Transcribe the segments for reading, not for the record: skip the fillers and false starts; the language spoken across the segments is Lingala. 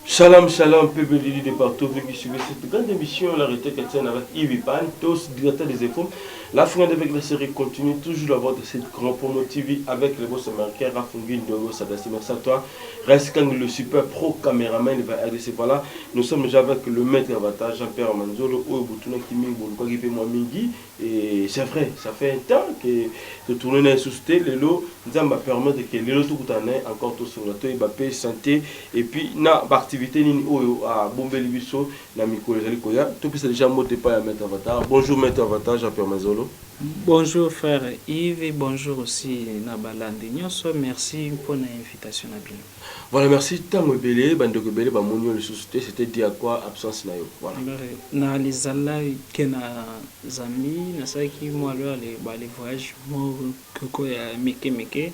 Shalom, shalom, peuple de partout, vous qui suivez cette grande émission, la retraite chrétienne avec Yves Pan, tous directeur des infos. La fin avec la série continue, toujours la voix de cette grande promo TV avec le boss américain Rafungin Dogo Sadassi. Merci à toi. Reste quand le super pro caméraman va RDC. Voilà, nous sommes déjà avec le maître avatar Jean-Pierre Manzolo, Oubutuna Kimi, Boluka Gipe Mingi. Et c'est vrai, ça fait un temps que ce tournoi est suscité. Le lot nous va permettre que le lot tout encore tout sur la toile, paix, santé et puis na activité ni à Bombeli Bisso, na Miko Koya. Tout ça déjà monté pas à maître avatar. Bonjour maître avatar Jean-Pierre Manzolo. Bonjour frère Yves et bonjour aussi Nabalandi Nyoso, merci pour l'invitation à bien. Voilà, merci tango belé bandoko belé ba monyo le société, c'était dit à quoi absence na yo. Voilà. Na les alla que na zami na saki moi les voyages mo koko ya meke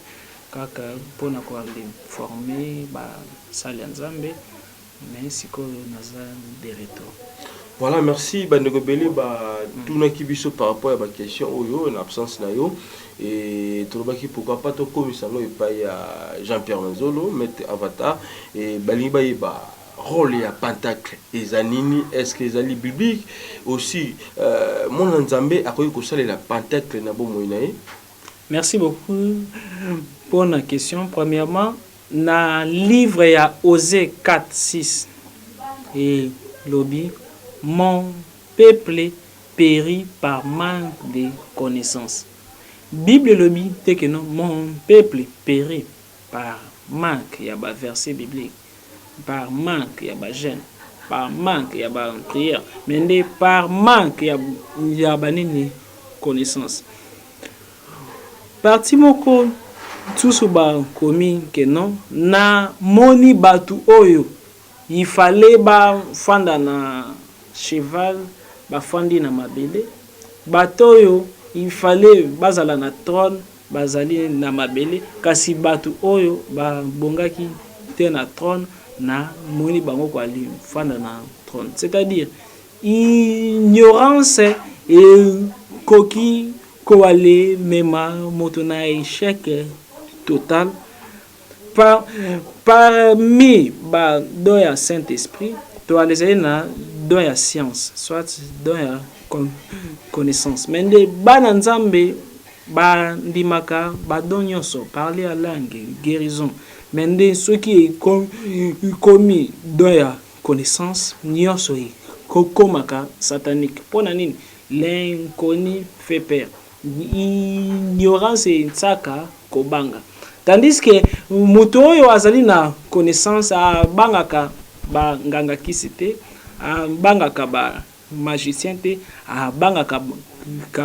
kaka pour na ko aller former ba sali nzambe mais siko naza de retour. Voilà, merci bandoko belé ba tuna kibiso par rapport à la question oyo en absence na yo et tolobaki pourquoi pas to komisano et pas ya Jean-Pierre Manzolo maître avatar et baliba ba rôle ya pentacle ezanini est-ce que ezali biblique aussi mon nzambe akoyi ko salela pentacle na bomo inae. Merci beaucoup pour la question. Premièrement, na livre ya Osée 4:6 et lobby mon peuple périt par manque de connaissances. Bible lobby te que non mon peuple périt par manque ya ba verset biblique, par manque ya ba jeûne, par manque ya ba prière, mais par manque ya ba nini connaissance. Parti moko tout ba komi que non na moni batu oyo il fallait ba fanda na cheval bafandi na mabele bato oyo il fallait bazala na trône bazali na mabele kasi batu oyo babongaki te na trône na moni bango kwa li fanda na trône, c'est-à-dire ignorance et koki koale mema moto na échec total parmi ba doya Saint-Esprit to alezali na don ya science soit don ya connaissance mais nde bana nzambe bandimaka badon nyonso parler à langue guérison mais nde soki komi don ya connaissance nyonso kokomaka satanique mpona nini l'inconnu fait peur, ignorance etsaka kobanga tandis que moto oyo azali na connaissance abangaka ba nganga kisite bangaka ba magicien te bangaka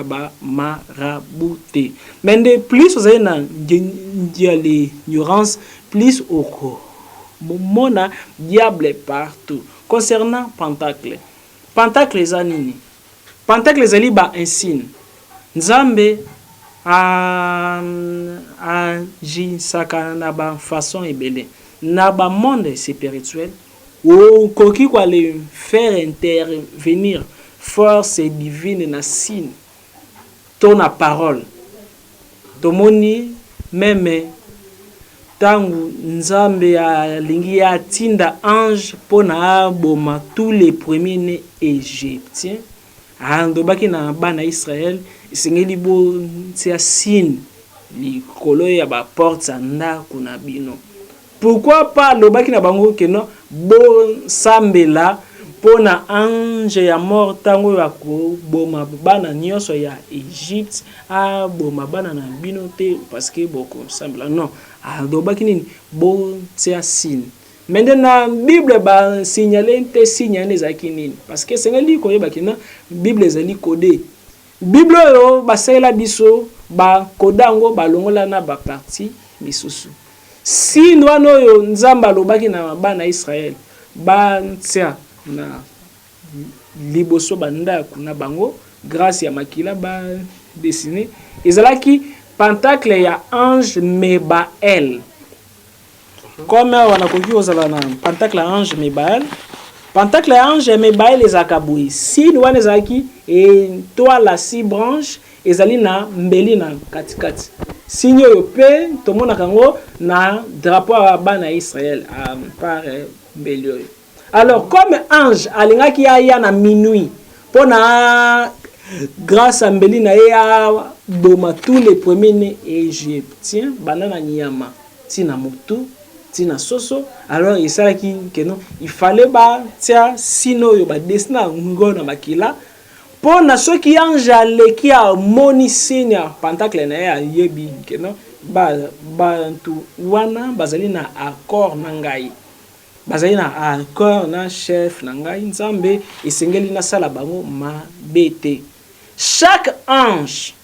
ba marabouté mais de plus vous avez na l'ignorance plus oko mona diable partout. Concernant pentacle zanini pentacle zali ba insigne nzambe ajisaka na ba façon ebele na ba monde spirituel ou koki kwa le faire intervenir force divine na signe ton na parole tomoni même tangu nzambe alingi atinda ange pona aboma tous les premiers-nés égyptiens andobaki na bana Israël esengeli bo tia signe likolo ya ba porte ya ndako na bino. Pourquoi pas lobaki na bango ke no bo sambela pona ange ya mort tango ya ko boma bana nyonso ya Egypte a boma bana na bino te parce que boko sambela non adobaki nini bo tia signe. Maintenant Bible ba signaler te signe ezaki nini parce que sengeli koyeba kina Bible ezali codé. Bible yo ba sela biso ba kodango ba longola na ba parti misusu. Si ndwano yo nzamba lobaki na bana Israël ba tia na liboso bandako na bango grâce ya makila ba dessiné ezalaki pentacle ya ange Mebael. Comme on a connu aux alana pentacle ange Mebael. Pentacle ange Mebael les akabui. Si nous on ezaki et toi la 6 branches ezali na mbeli na katikati. Signe yo pe to mona kango na drapeau ya bana Israël à par mbeli. Alors comme ange alingaki aya na minuit pona grâce à mbeli na ya boma tous les premiers-nés égyptiens banana nyama tina motu tina soso. Alors il savait qu'il fallait ba tia sino yo ba desina ngona makila pona soki ange aleki a moni signe pentacle na ya yebi keno ba bantu wana bazali na accord na ngai bazali na accord na chef na ngai nzambe esengeli na sala bango mabete. Chaque ange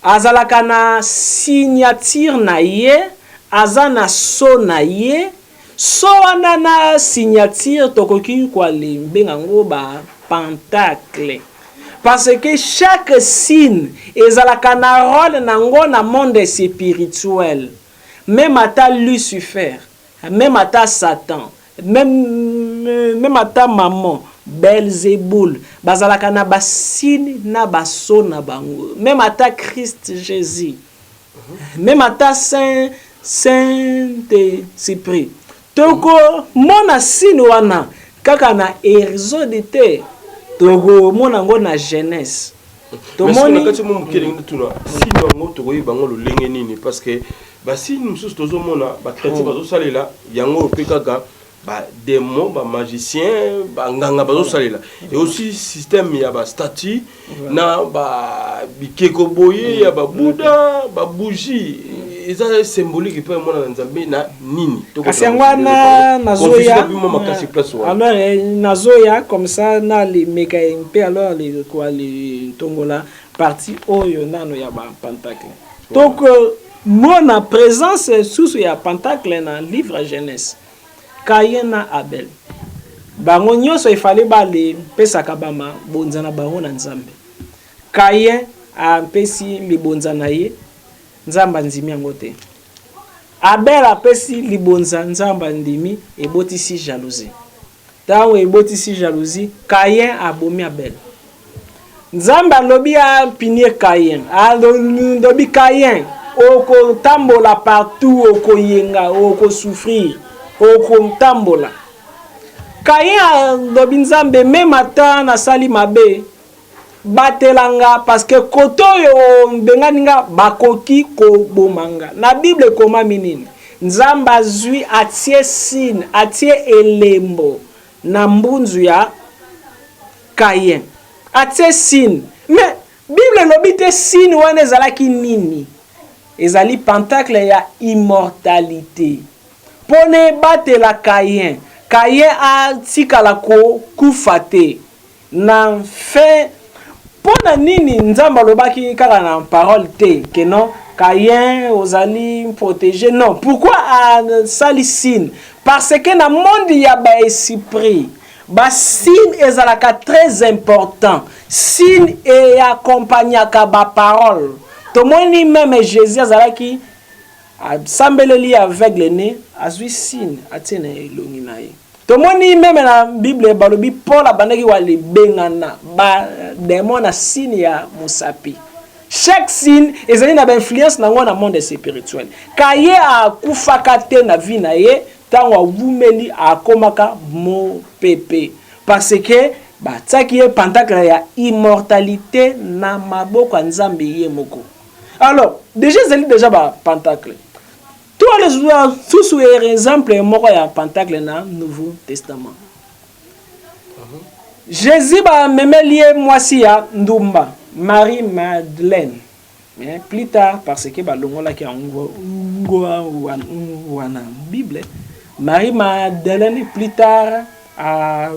azalaka na signature na ye azana so na ye so wana na signature tokoki kwa lembenga ngo ba pentacle parce que chaque signe ezalaka na rôle nango na monde spirituel. Même ata Lucifer, même ata Satan, même ata maman Belzéboul bazalaka na ba signe na ba so na bango. Même ata Christ Jésus, même ata Saint-Esprit toko mona signe wana kaka na Exode te toko mona ngo na Genèse to moni kati mo mukele tuna signe ngo toko yibango lo lenge nini parce que ba signe mususu tozo mona ba chrétien bazo salela yango pe kaka ba démon ba magicien ba nganga bazo salela et aussi système ya ba statue na ba bikeko boye ya ba Bouddha ba bougie eza symbolique pe mona nzambe na nini kasi ngwana nazoya alors nazoya comme ça na les mécanismes alors les quoi les tongola partie oyo nano ya ba pentacle donc mona présence sous ya pentacle na livre Genèse Caïn na Abel bango nyonso il fallait ba le pesaka bama bonzana bango na nzambe. Caïn a pesi libonza na ye nzamba ndimi yango te. Abel apesi libonza nzamba ndimi ebotisi jalousie. Tango ebotisi jalousie Caïn abomi Abel. Nzamba lobi a pinie Caïn. Lobi Caïn oko tambola partout oko yenga oko souffrir oko tambola. Caïn lobi nzambe même ata na sali mabe batelanga parce que koto yo benganinga bakoki ko bomanga na Bible koma minini nzamba zui atie signe atie elembo na mbunzu ya Caïn atie signe mais Bible lobi te signe wana ezalaki nini ezali pentacle ya immortalité pone batela Caïn a tikala ko kufate na fait pona nini nzamba lobaki kaka na parole te que non Caïn ozali protégé non pourquoi a sali signe parce que na monde ya ba esprit ba signe ezalaka très important signe et accompagnaka ba parole to moni même Jésus azalaki sambeleli aveugle né azui signe atena elongi na ye. Tomoni même na Bible balobi Paul abandaki wale bengana ba démon na signe ya musapi. chaque signe ezali na ba influence nango na monde spirituel kaye akufaka te na vie na ye tango avumeli akomaka mopepe parce que batiaki ye pentacle ya immortalité na maboko ya Nzambe ye moko. Alors déjà ezali déjà ba pentacle toi les joueurs sous exemple moko ya pentacle na Nouveau Testament. Jésus ba memeli ye mwasi ya ndumba Marie Madeleine. Mais plus tard, parce que balongola qui a wana Bible, Marie Madeleine plus tard a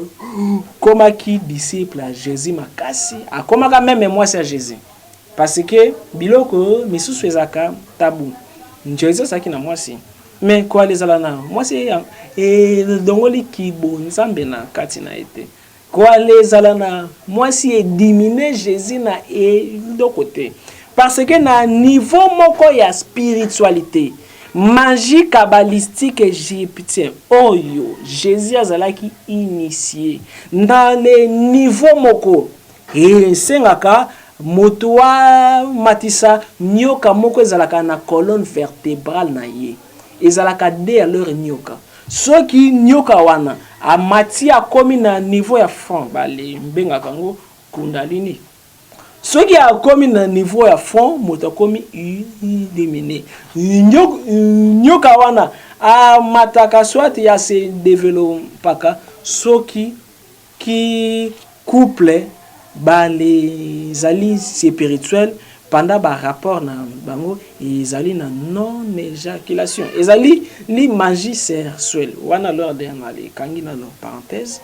komaki disciple à Jésus makasi, a komaka même moi c'est Jésus. Parce que biloko misusu ezaka tabou. Jésus saki na mwasi. Mais quoi les alana? Moi c'est et dongoli ki bonzambe na kati na été. Quoi les alana? Moi si diminuer Jésus na et de côté. Parce que na niveau moko ya spiritualité, magie kabbalistique égyptien, oyo Jésus azalaki initié dans les niveaux moko et sengaka motoa matisa nyoka moko ezalaka na colonne vertébrale na ye ezalaka de alors nyoka soki nyoka wana amati akomi na niveau ya fond bale mbengaka ngo kundalini. Ce qui a commis na niveau ya fond, moto komi éliminé. Nyoka wana a mataka soit ya se développaka soki qui couple ba les alliés spirituels pendant ba rapport na bango ezali na non éjaculation. Ezali li magie sexuelle. Wana lors de na les kangi na parenthèse.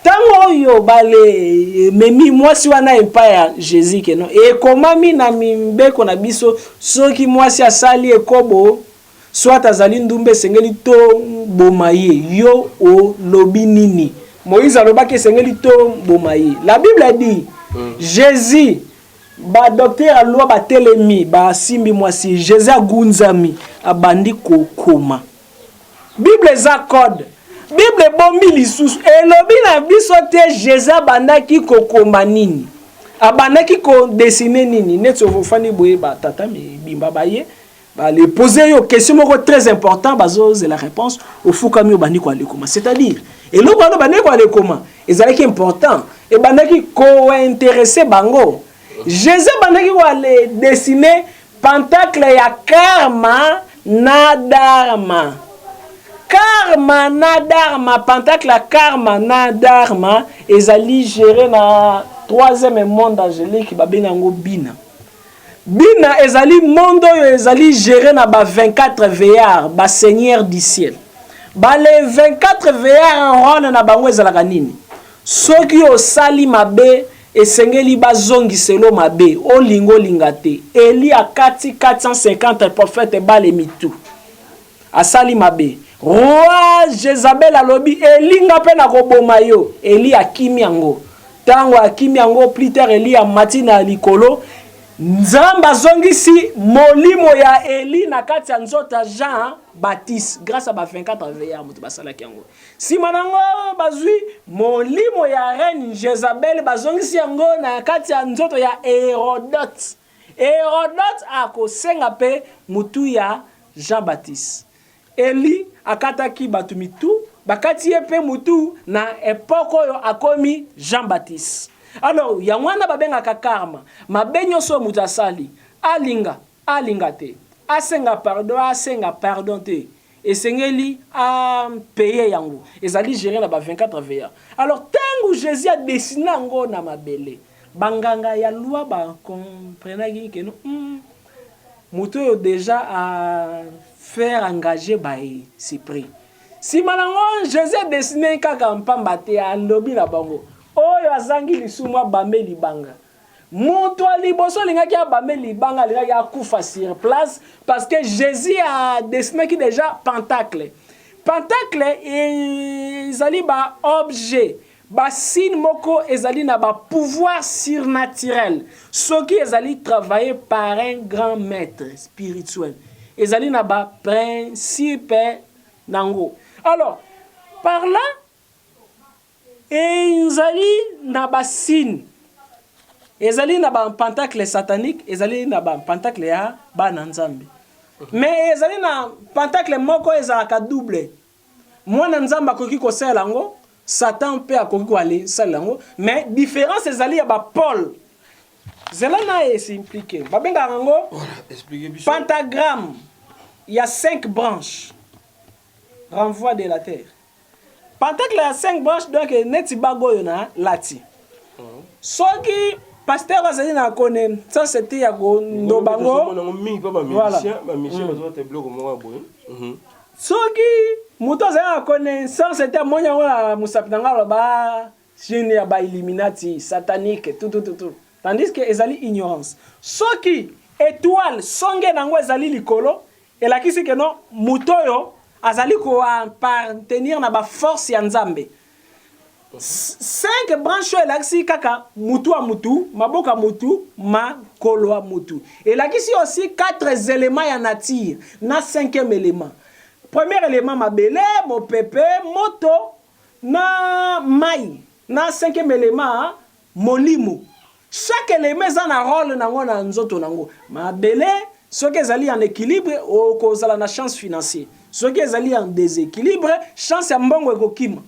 Tango yo bale memi mwasi wana empire Jésus ke non e komami na mimbeko na biso soki mwasi asali ekobo soit azali ndumbe sengeli to bomaye yo o lobi nini Moïse alobaki sengeli to bomaye. La Bible dit Jésus ba docteur a loi ba telemi ba simbi mwasi Jésus agunzami abandi kokoma. Bible za code Bible bombi lisusu elobi na biso te Jésus abandaki kokoma nini abandaki ko dessiner nini neto fofani boye ba tata mi bimba baye ba les poser yo question moko très important bazo c'est la réponse au fukami obandi ko alekoma c'est-à-dire eloko wana bandi ko alekoma ezalaki important e bandaki ko intéresser bango Jésus bandaki ko ale dessiner pentacle ya karma na dharma. Karma na dharma, pentacle karma na dharma, ezali géré na troisième monde angélique babenango bina. Bina ezali monde ezali géré na ba 24 veillards, ba seigneur du ciel. Ba les 24 veillards en rôle na bango ezalaka nini? Soki osali mabe esengeli bazongiselo mabe, olingo lingate. Eli akati 450 prophètes bale mitu. Asali mabe. Roi Jezabel alobi elinga pe na koboma yo Eli akimi yango tango akimi yango plus tard Eli amati na likolo Nzamba zongisi molimo ya Eli na kati ya nzoto Jean Baptiste grâce à ba 24 veillards mutu basalaki yango sima nango bazwi molimo ya reine Jezabel bazongisi yango na kati ya nzoto ya Hérodote akosenga pe mutu ya Jean Baptiste. Eli akataki batu mitu bakati ye pe mutu na époque oyo akomi Jean Baptiste. Alors yangwana babengaka karma mabenyo so mutu asali alinga te asenga pardon te esengeli a payer yango ezali gérer na ba 24 veillards. Alors tango Jésus a dessiné ngo na mabele banganga ya loi ba comprenaki que non mutu yo déjà a faire engager by Cyprien. Si malango Jésus a dessiné kaka mpamba te a lobi na bango. Oyo azangi lisumwa bambe libanga. Moto liboso lingaki a bambe libanga lingaki a kufa sur place parce que Jésus a dessiné qui déjà pentacle. Pentacle ezali ba objet. Ba signe moko ezali na ba pouvoir surnaturel. Soki ezali travailler par un grand maître spirituel. Ezali na ba principe nango. Alors, par là, ezali na ba signe. ezali na ba pentacle satanique, ezali na ba pentacle ya bana nzambe. Mais ezali na pentacle moko ezalaka double. Mwana nzambe akoki kosala yango, Satan pe akoki koali sala yango, mais différence ezali ya ba Paul. Zela na esi impliqué. Babenga yango pentagramme. Il y a 5 branches. Renvoi de la terre. Pentacle il y a 5 branches donc neti bago yona lati. Soki pasteur azali na kone ça c'était ya go ndobango. Voilà. Soki muto azali na kone ça c'était monya wa musapitanga loba chine ya ba Illuminati satanique tout. Tandis que ezali ignorance. Soki étoile songe nango ezali likolo elakisi que non mutoyo azali ko appartenir na ba force ya nzambe. 5 branches elakisi kaka mutu a mutu, maboka mutu, makolo a mutu. Elakisi aussi 4 éléments ya nature na 5e élément. Premier élément mabele, mopepe, moto na mai. Na 5e élément molimo. Chaque élément a un rôle dans nzoto nango. Mabele, ceux qui sont en équilibre, ou kozala na chance financière. Ceux qui sont en déséquilibre, chance ya mbongo ekokima.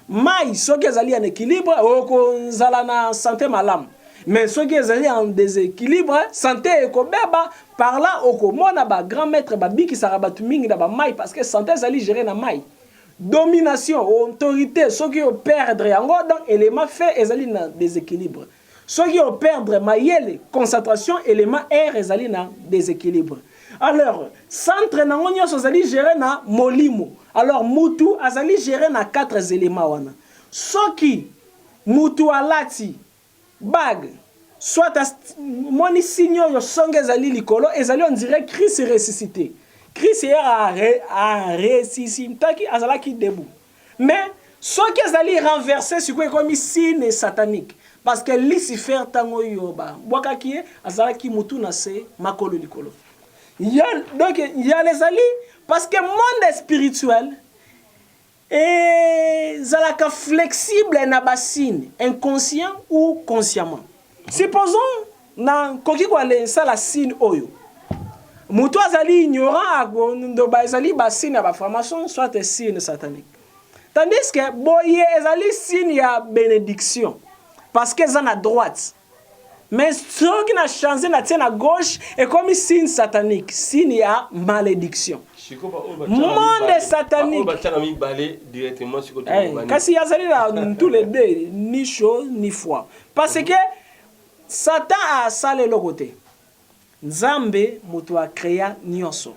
Mai, ceux qui sont en équilibre, ou kozala na santé malam. Mais ceux qui sont en déséquilibre, santé ekobeba, par là okomona ba grand maître ba biki sarabatu mingi na ba mai parce que santé zali gérer na mai. Domination, autorité, ceux qui perdre yango donc élément fait ezali na déséquilibre. Ceux qui ont perdre mayele, concentration, élément air, ezali na déséquilibre. Alors, centre na onyo azali géré na molimo. Alors, mutu azali géré na 4 éléments wana. Soki mutu alati bag, soit moni signo yo songe ezali likolo, ezali on dirait Christ ressuscité. Christ a ressuscité, taki azalaki debout. Mais soki ezali renversé sur quoi comme signe satanique. Parce que Lucifer tango yoba boka qui azalaki mutu na se makolo likolo. Donc il y a les alliés parce que monde spirituel est zalaka flexible na basine inconscient ou consciemment. Supposons na koki kwa le sala signe oyo. Mutu azali ignorant ndo ba ezali basine ba formation soit signe satanique. Tandis que boye ezali signe ya bénédiction. Parce qu'ils sont à droite. Mais ceux qui ont changé à gauche est comme signe satanique. Signe à malédiction. Monde satanique. Kasi yazali là tous les deux, ni chaud ni froid. Parce que Satan a salé le côté. Nzambe mutu a créé nyonso.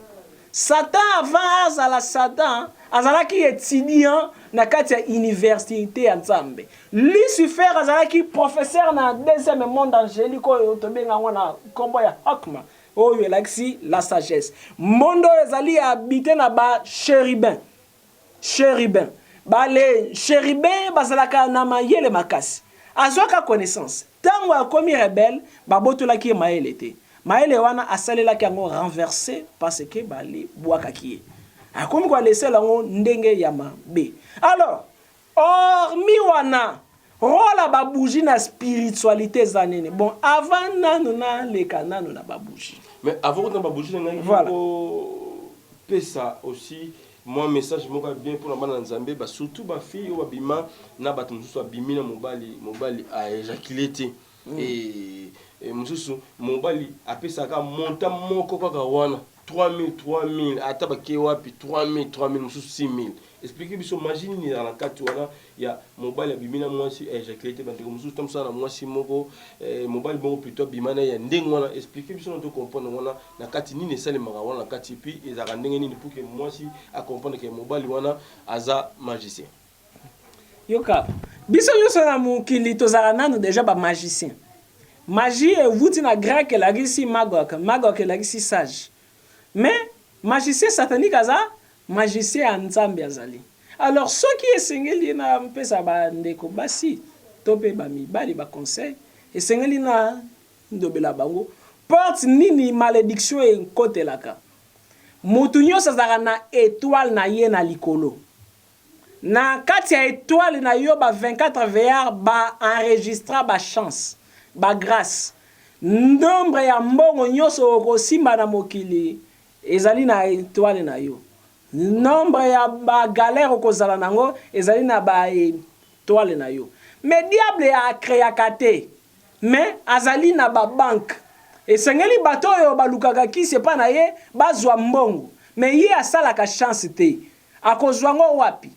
Satan avant azala Satan, azalaki étudiant na kati ya université ya Nzambe. Lucifer azalaki professeur na deuxième monde angélique oyo tobenga ngona kombo ya Hakma. Oyo elakisi la sagesse. Mondo ezali habité na ba chérubin. Chérubin. Ba les chérubin bazalaka na mayele makasi. Azwaka connaissance. Tango akomi rebelle, ba botolaki mayele te. Maele wana asalelaki yango renversé parce que bali bwakaki. Akomi kwa laisser lango ndenge ya mabe. Alors, hormis wana rola ba bougie na spiritualité zanene. Bon, avant nanu na leka nanu na ba bougie. Mais avant de ba bougie na voilà. Pesa aussi moi message moka bien pour la bana nzambe ba surtout ba fille ou bima na bato mususu abimi na mobali a éjaculé te. Et mususu mobali apesaka monta moko kaka wana 3000 ata bake wapi 3000 mususu 6000. Expliquez biso magie ni dans la kati wana ya mobali abimina mwasi éjaculé te bandeko mususu tamsa na mwasi moko mobali bongo plutôt bimana ya ndenge wana. Expliquez biso na to comprendre wana na kati nini esale maka wana na kati puis ezaka ndenge nini pour que mwasi a comprendre que mobali wana aza magicien. Yoka biso nyonso na mokili tozala nanu déjà ba magicien. Magie est vouti na grec la gisi magok la gisi sage. Mais magicien satanique aza magicien nzambe azali. Alors ceux qui esengeli na mpesa ba ndeko basi tope ba mibali ba conseil esengeli na ndobela bango porte nini malédiction e kotelaka. Mutu nyonso azaka na étoile na ye na likolo. Na kati ya étoile na yo ba 24 VR ba enregistra ba chance. ba grâce nombre ya mbongo nyonso okosimba na mokili ezali na étoile na yo. Nombre ya ba galère okozala nango ezali na ba étoile na yo. Mais diable a créé kate mais azali na ba banque esengeli bato oyo balukaka kisi pa na ye bazwa mbongo mais ye asalaka chance te akozwa ngo wapi.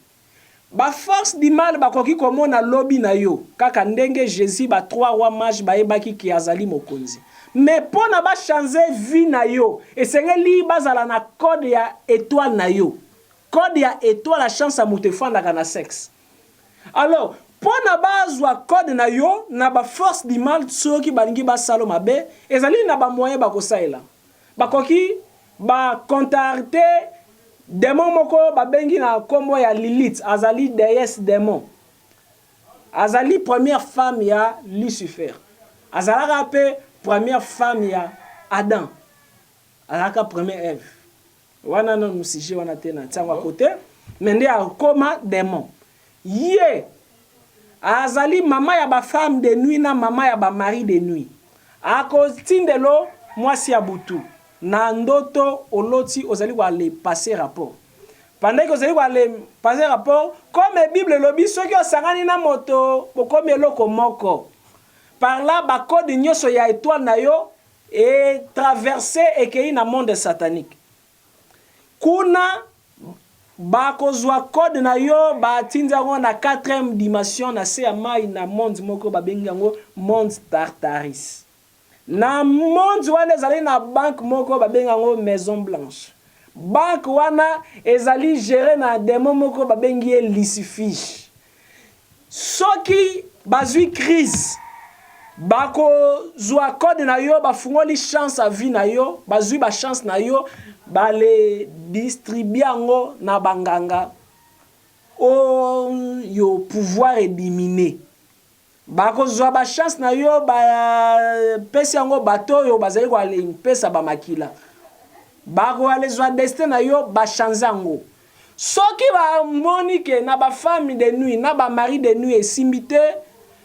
Ba force du mal bakoki komona lobi na yo kaka ndenge Jésus ba 3 rois mages bayebaki ki azali mokonzi. Mais pona ba changer vie na yo esengeli bazala na code ya étoile na yo. Code ya étoile la chance a mutefanda na sexe. Alors pona bazwa code na yo na ba force du mal soki balingi ba salo mabe ezali na ba moyen bakosaela. Bakoki ba contacter démon moko babengi na kombo ya Lilith azali déesse démon. Azali première femme ya Lucifer. Azalaka pe première femme ya Adam. Azalaka première Ève. Wana non musije wana tena tsango côté mende akoma démon. Ye azali mama ya ba femme de nuit na mama ya ba mari de nuit. Akotindelo mwasi ya butu. Na ndoto oloti ozali kwa le passer rapport. Pendant que ozali kwa le passer rapport, comme Bible lobi soki osangani na moto bokomi eloko moko. Par là ba code nyonso ya étoile na yo et traverser ekei na monde satanique. Kuna ba kozwa code na yo ba tinza ngo na 4e dimension na se ya mai na monde moko ba bengi ngo monde Tartaris. Na monde wana ezali na banque moko babenga ngo Maison Blanche. Banque wana ezali géré na démon moko babengi Lucifer. Soki bazui crise bako zwa code na yo bafungoli chance à vie na yo bazui ba chance na yo bale distribuer ngo na banganga o yo pouvoir éliminer. Bako zwa ba chance na yo ba pesi yango bato yo bazali kwa le pesa ba makila. Bako ale zwa destin na yo ba chance yango. Soki ba monike na ba femme de nuit na ba mari de nuit esimbite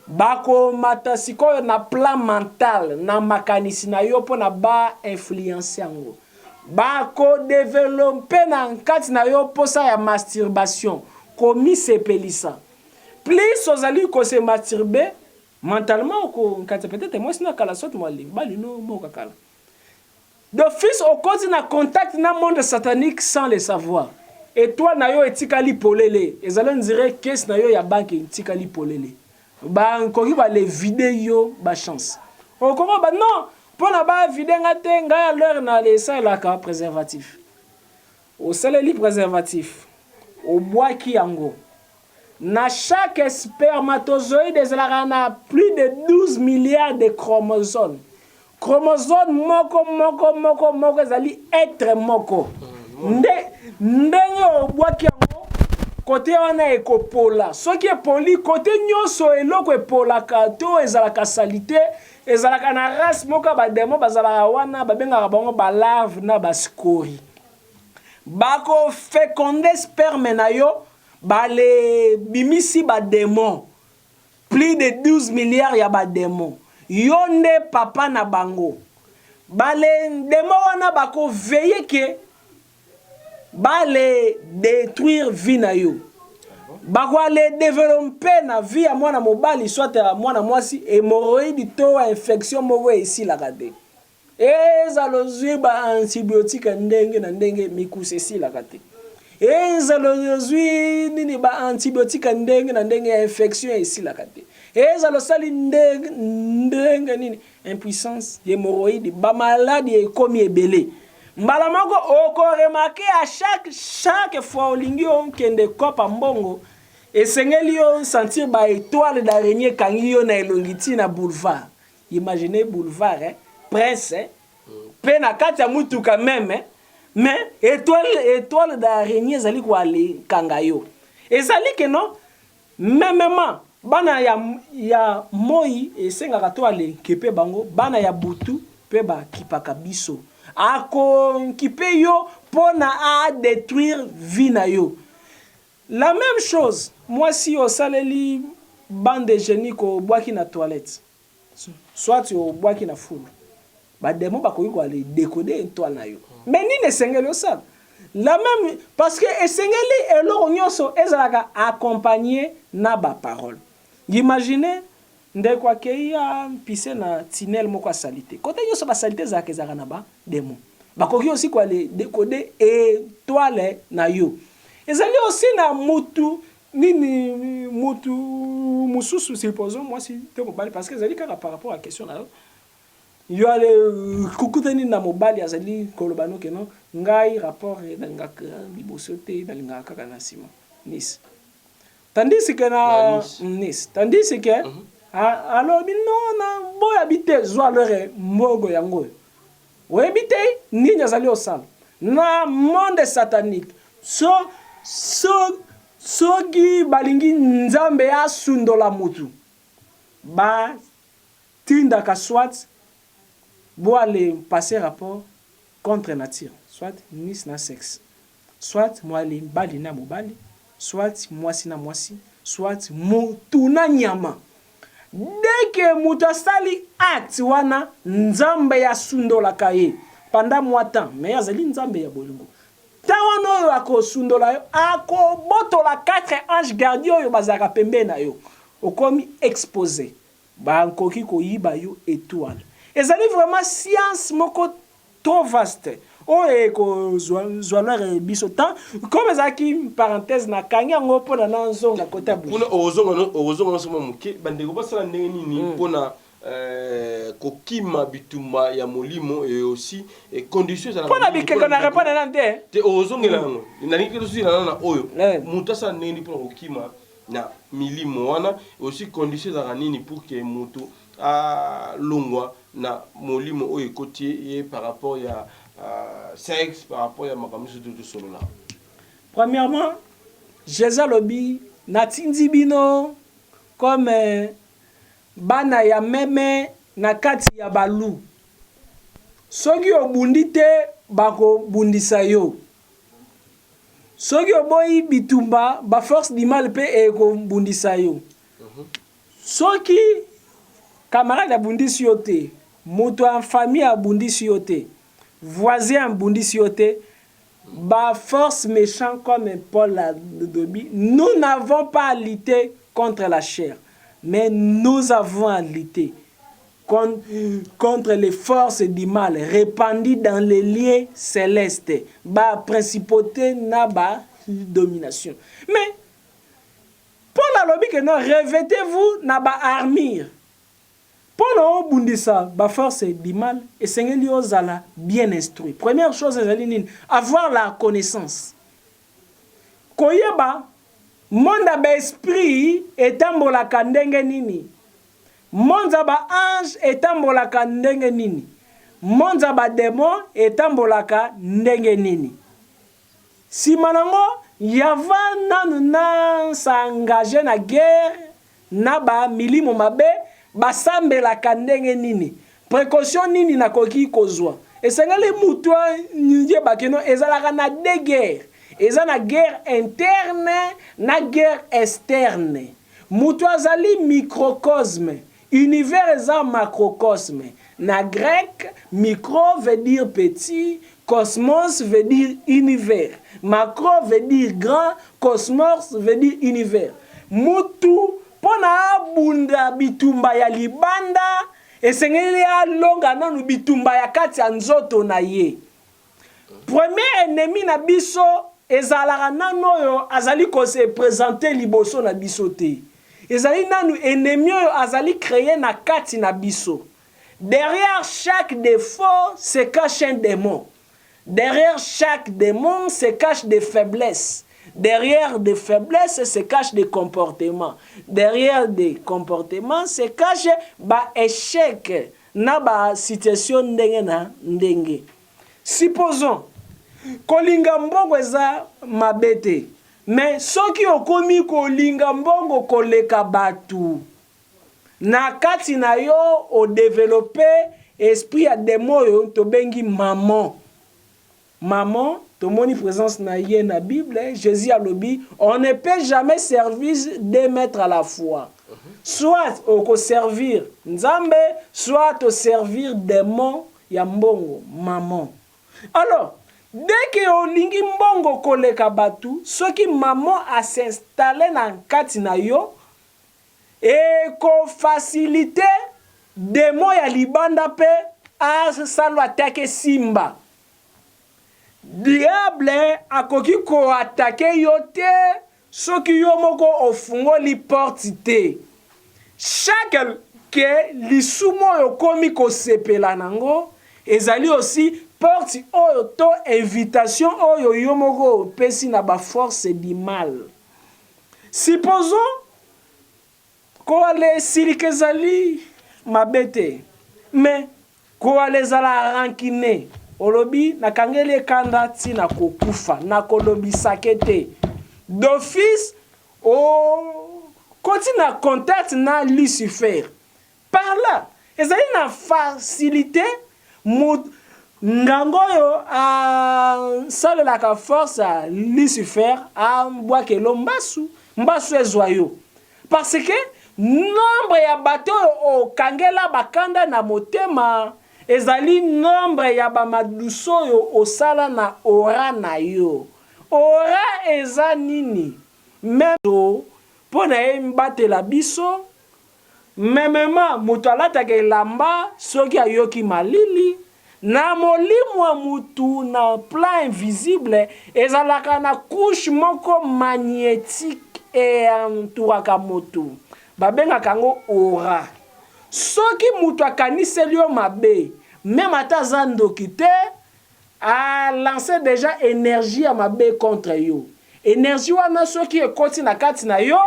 bako mata sikoyo na plan mental na makanisi na yo pona ba influence yango. Bako développer na nkati na yo posa ya masturbation komi sepelisa. Plus ozali ko se masturber mentalement ko nkati peut-être moi sina kala sorte moi bali no mo kakala. D'office au cause na contact na monde satanique sans le savoir. Et toi na yo etikali polele. Ezalo ndire caisse na yo ya banque etikali polele. Ba nkoki ba les vidéos ba chance. O comment ba non, pona ba vidéo ngate nga l'heure na les ça la ka préservatif. Au saleli préservatif. Au bois ki yango. Na chaque spermatozoïde a plus de 12 milliards de chromosomes. Chromosomes moko ezali être moko. Ndenge obwaki yango côté wana ekopola. Soki epoli côté nyonso eloko epolaka to ezalaka salité, ezalaka na race moko ba démon bazalaka wana babengaka bango ba larve na ba scori. Bako féconder sperme na yo bale bimisi ba démon. Plus de 12 milliards ya ba démon. Yonde papa na bango. Bale démon wana bako veiller que bale détruire vie na yo. Bako ale développer na vie ya mwana mobali soit ya mwana mwasi hémorroïde to infection moko ici la kade. Ezalozwi ba antibiotique ndenge na ndenge mikuse si la kate. Ezalozwi nini ba antibiotique ndenge na ndenge ya infection ici la kate. Ezalosali ndenge nini impuissance hémorroïde ba maladie ekomi ebele. Mbala moko oko remarquer à chaque fois olingi on kende kopa mbongo esengeli yo sentir ba étoile d'araignée kangi yo na elongiti na boulevard. Imaginez boulevard Prince pe na kati ya mutuka même mais étoile d'araignée zali kwa le kangayo ezali que non mêmement bana ya moi esengaka to ale kepe bango bana ya butu pe ba kipaka biso ako kipe yo pona a détruire vie na yo. La même chose moi si au saleli bande de génie ko boaki na toilette soit tu bois qui na foule ba démon ba ko aller décoder étoile na yo mais ni ne sengeli ça la même parce que esengeli eloko nyonso ezalaka accompagné na ba parole. Imaginez ndeko akei ya pisse na tunnel moko salité côté nyonso ba salité zaka ezaka na ba démon bakoki aussi ko aller décoder étoile na yo ezali aussi na mutu nini mutu mususu supposons moi si te mobali parce que ezali kaka par rapport à question na yo yo ale kukutani na mobali azali kolobano ke non ngai rapport dalingaka liboso te dalingaka kaka na sima Nice tandis que na Nice tandis que alors non na boy habiter zo leur mbogo yango o habiter nini azali osala na monde satanique soki balingi nzambe asundola mutu ba tindaka soit bo aller passer rapport contre nature soit Nice na sexe soit moi les bali na mobali soit mwasi na mwasi soit mutu na nyama dès que mutu asali acte wana nzambe ya sundola kaye pendant moi temps mais azali nzambe ya bolingo tawano yo akosundola yo akobotola 4 anges gardiens yo bazaka pembe na yo okomi exposé ba nkoki koyiba yo étoile ezali vraiment science moko trop vaste oye ko zoalere biso temps comme ezaki parenthèse na kangi yango mpona na nzonga kota bu kuna ozonga nsoma moke bandeko basala ndenge nini mpona kokima bitumba ya molimo et aussi conditions za mpona bikeko na répondre na nde te ozongela yango nalingi tosi na oyo mutu asala ndenge nini mpona kokima na milimo wana aussi conditions za nini pour que mutu a longwa na molimo oyo kotie par rapport ya sexe par rapport ya makamisi de solo là. Premièrement, Jésus lobi natindi bino comme bana ya meme na kati ya balu. Soki obundi te bako bundisa yo. Soki oboyi bitumba ba force du mal pe eko bundisa yo. Soki camarade abundisi yo te, moto en famille abundisi yo te, voisin abundisi yo te, ba force méchant comme Paul a dit, nous n'avons pas à lutter contre la chair, mais nous avons à lutter contre les forces du mal répandues dans les lieux célestes, ba principauté na ba domination. Mais Paul a dit que non, revêtez-vous na ba armure. Paul a bundisa ba force du mal et sengeli ozala bien instruit. Première chose avoir la connaissance. Koyeba monde ba esprit etambolaka ndenge nini. Monde ba ange etambolaka ndenge nini. Monde ba démon etambolaka ndenge nini. Si manango yava nanu na s'engager na guerre na ba milimo mabe basambelaka ndenge nini précaution nini nakoki kozwa esengeli mutu nyie bakeno ezalaka na deux guerres eza na guerre interne na guerre externe mutu azali microcosme univers eza macrocosme na grec micro veut dire petit cosmos veut dire univers macro veut dire grand cosmos veut dire univers mutu pona abunda bitumba ya libanda esengeli alonga nanu bitumba ya kati ya nzoto na ye. Premier ennemi na biso ezalaka nanu oyo azali ko se présenter liboso na biso te. Ezali nanu ennemi oyo azali créé na kati na biso. Derrière chaque défaut se cache un démon. Derrière chaque démon se cache des faiblesses. Derrière des faiblesses se cachent des comportements. Derrière des comportements se cache ba échec na ba situation ndenge na ndenge. Supposons kolinga mbongo eza mabete, mais soki okomi kolinga mbongo koleka batu na kati na yo o développer esprit ya démon yo to bengi maman. Maman, tout le monde présence na yé na Bible, Jésus a lobby, on ne peut jamais servir deux maîtres à la fois. soit oko servir nzambe, soit au servir démon ya mbongo maman. Alors dès que olingi mbongo koleka batu, soki maman a s'installer na kati na yo et ko faciliter démon ya libanda pe a salo attaquer simba. Diable akoki ko attaquer yo te soki yo moko ofungoli porte te. Chaque que lisumo yo komi ko sepela nango ezali aussi porte oyo to invitation oyo yo moko pesi na ba force du mal. Supposons ko ale silikezali mabete mais ko ale zala rancune olobi nakangeli kanda tina kokufa na kolobi sakete d'office o continue contact na Lucifer par là ezali na facilité ngango yo a salela ka force à Lucifer a mbwakelo mbasu ezwayo parce que nombre ya bato o kangela bakanda na motema ezali nombre ya bamaduso yo osala na ora na yo. Ora eza nini? Même pona mbatela biso memema mutu alataka elamba soki ayoki malili na molimo wa mutu na plan invisible ezalaka na couche moko magnétique e entouraka motu babengaka yango aura. Soki mutu akaniseli yo mabe même ata aza ndoki te a lancé déjà énergie ya mabe contre yo. Énergie wana soki ekoti na kati na yo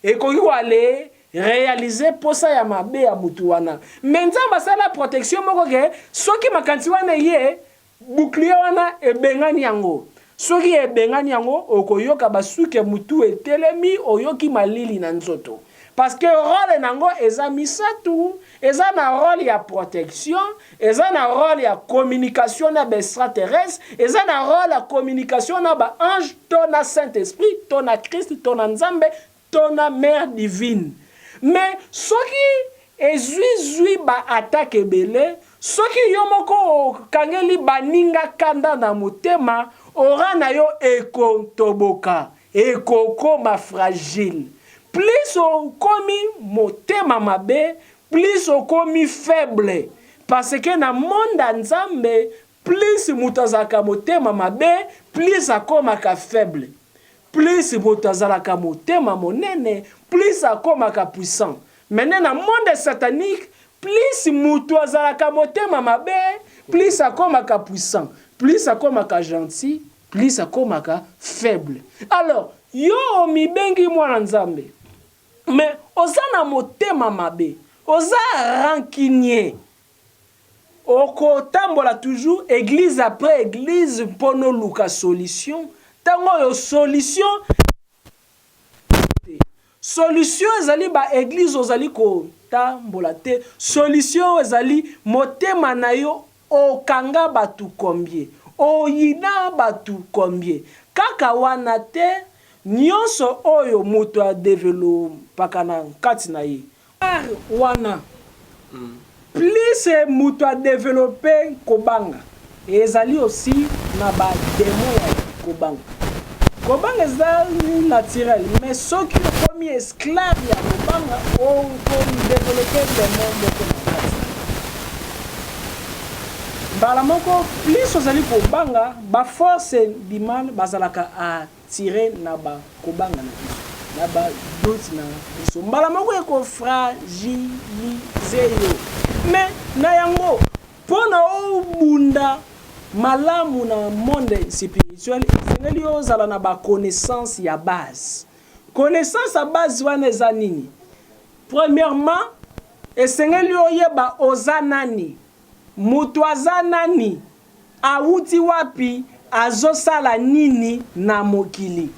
ekoki wale réaliser posa ya mabe ya mutu wana. Mais nzamba sala protection moko ke soki makanti wana ye bouclier wana ebengani yango. Soki ebengani yango okoyoka basuke mutu etelemi oyoki malili na nzoto. Parce que rôle nango eza misatu, eza na rôle ya protection, eza na rôle ya communication na extraterrestre, eza na rôle ya communication na ba ange, tona Saint-Esprit, tona Christ, tona Nzambe, tona Mère divine. Mais soki ezui ba attaque belé, soki yo moko kangeli baninga kanda na motema, ora na yo ekotoboka, ekokoma fragile. Plus on komi motema mabe, plus on komi faible. Parce que na monde nzambe, plus mutazaka motema mabe, plus akomaka faible. Plus mutazaka motema monene, plus akomaka puissant. Maintenant na monde satanique, plus mutazaka motema mabe, plus akomaka puissant. Plus akomaka gentil, plus akomaka faible. Alors, yo mibengi mwana nzambe. Mais oza na motema mabe, oza rancunier. Oko tambola toujours église après église pono luka solution. Tango yo solution. Solution ezali ba église ozali ko tambola te. Solution ezali motema na yo okanga batu combien. Oyina batu combien. Kaka wana te. Nyonso oyo mutu a développaka na kati na ye. Wana. Plus mutu a développé kobanga. Ezali aussi na ba démon ya kobanga. Kobanga ezali naturel. Mais soki okomi esclave ya kobanga, okomi développé démon moko na kati. Mbala moko, plus ozali kobanga, ba force du mal bazalaka a tirer na ba kobanga na biso na ba doute na biso mbala moko eko fragiliser yo mais na yango pona obunda malamu na monde spirituel esengeli ozala na ba connaissance ya base. Connaissance ya base wana eza nini? Premièrement esengeli oyeba oza nani, mutu aza nani, awuti wapi, azosala nini na mokili.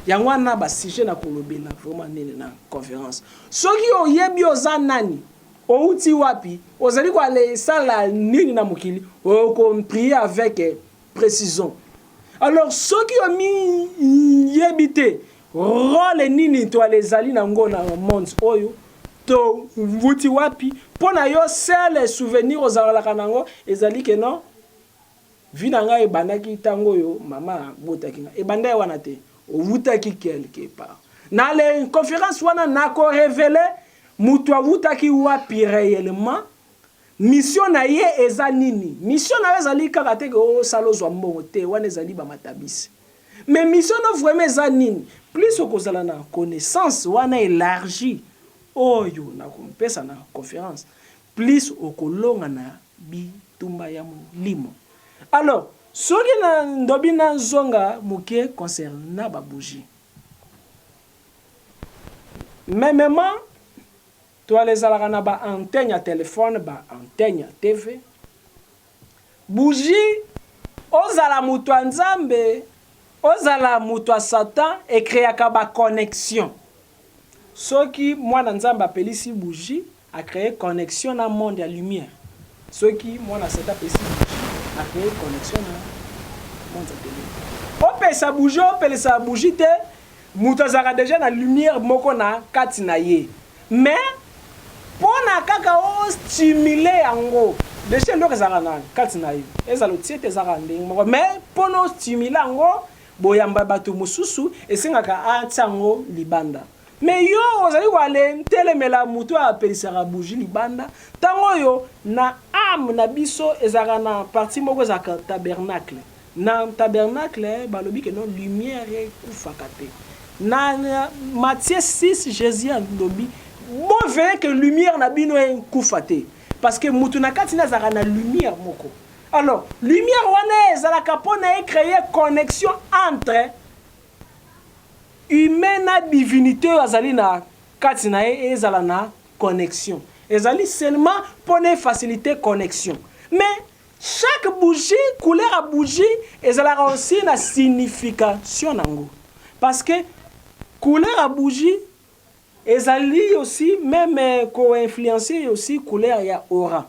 Yango wana ba sujet na kolobela vraiment nini na conférence. Soki oyebi oza nani, outi wapi, ozali ko ale sala nini na mokili, o prier avec précision. Alors soki omi yebite rôle nini to alezali na ngo na monde oyo, to vuti wapi pona yo seul souvenir ozalaka nango ezali ke non vina nga ebandaki tango yo mama botaki nga ebanda wana te ovutaki quelque part na les conférences wana nako révéler mutu avutaki wapi réellement mission na ye eza nini mission na ye ezali kaka te ko salozwa mbongo te wana ezali ba matabisi mais mission no vraiment eza nini plus okozala na connaissance wana élargie oyo na kompesa na conférence plus okolonga na bitumba ya molimo alors soki na ndobi na zonga muke concernant ba bougie mêmement toi les alaka na ba antenne ya téléphone ba antenne ya TV bougie ozala mutu nzambe ozala mutu Satan ekreaka ba connexion soki mwana nzambe apelisi bougie a créé connexion na monde ya lumière soki mwana Satan apelisi bougie a créé connexion na monde ya télévision opesa bougie opelisa bougie te mutu azaka déjà na lumière moko na kati na ye mais pona kaka o stimuler yango déjà loko ezaka na kati na ye ezalo tie te ezaka ndenge moko mais pona o stimuler yango boyamba bato mosusu esengaka atango libanda mais yo ozali wale telemela mutu apelisaka bougie libanda tango yo na âme na biso ezaka na partie moko ezaka tabernacle na tabernacle balobi ke non lumière ekufaka te na Matthieu 6 Jésus alobi bon veille que lumière na bino ekufa te parce que mutu na kati na ezaka na lumière moko. Alors, lumière wana ezalaka pona créer connexion entre humain na divinité azali na kati na ezala na connexion. Ezali seulement pona faciliter connexion. Mais chaque bougie, couleur à bougie, ezalaka aussi na signification nango. Parce que couleur à bougie ezali aussi même co-influencer aussi couleur ya aura.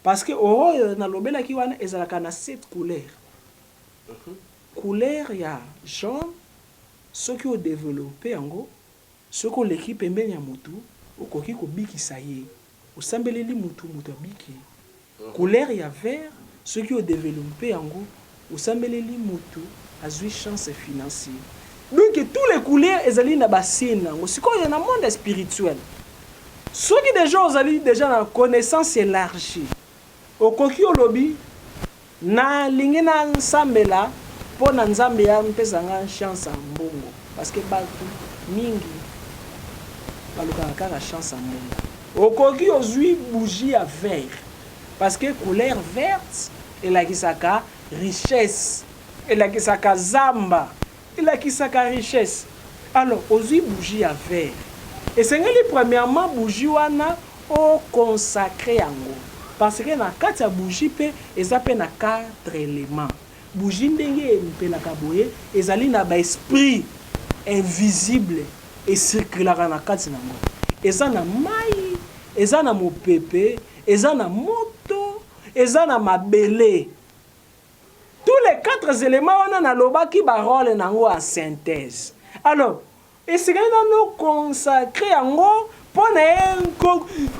Parce que aura na lobela ki wana ezalaka na 7 couleurs. Couleur ya jaune, ce qui ont développé yango, ce que l'équipe pembeni ya mutu, okoki ko bikisa ye. Osambeleli mutu mutu biki. Couleur ya vert, ce qui ont développé yango, osambeleli mutu azui chance financière. Donc tous les couleurs ezali na basine nango. Siko ya na monde spirituel. Ceux qui déjà ozali déjà na connaissance élargie. Okoki olobi na lingi na nsambela po na nzambe ya mpezanga chance mbongo parce que batu mingi baluka kaka chance mbongo. Okoki ozui bougie ya vert parce que couleur verte elakisaka richesse, elakisaka zamba, elakisaka richesse. Alors ozui bougie ya vert et c'est premièrement bougie wana o consacré yango. Parce que na kati ya bougie pe eza pe na 4 éléments. Bougie ndenge mpelaka boye ezali na ba esprit invisible et circulaka na kati nango. Eza na mai, eza na mopepe, eza na moto, eza na mabele. Tous les 4 éléments on a lobaki ba rôle nango en synthèse. Alors, essayez de nous consacrer yango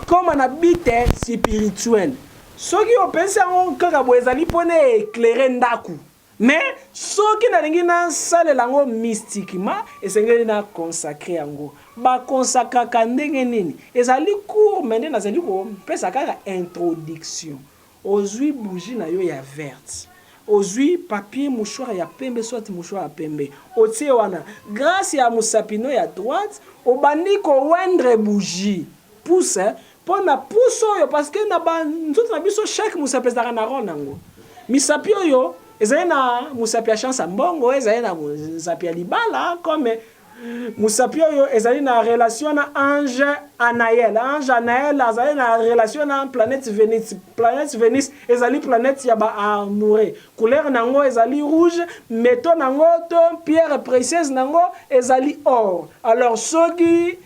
comme un habité spirituel. Ce qui ont pensé en Kakaboezali pour éclairer Ndaku. Mais ce qui n'a rien à salle lango mystiquement, et c'est que n'a consacré yango. Ba consacrer kandengenini. Ezali court maintenant ezali ko pesa kaka introduction. Ozui bougie na yo ya verte. Ozui papier mouchoir ya pembe soit mouchoir ya pembe. Otie wana grâce ya musapino ya droite obandi ko wendre bougie pousse pona pousse yo parce que na ba nzoto na biso chaque musapeza na rôle nango. Misapi yo ezali na musapi ya chance mbongo ezali na musapi ya libala comme musapi yo ezali na relation na ange Anaël. Ange Anaël ezali na relation na planète Vénus. Planète Vénus ezali planète ya ba amoureux. Couleur nango ezali rouge, métaux nango to pierre précieuse nango ezali or. Alors soki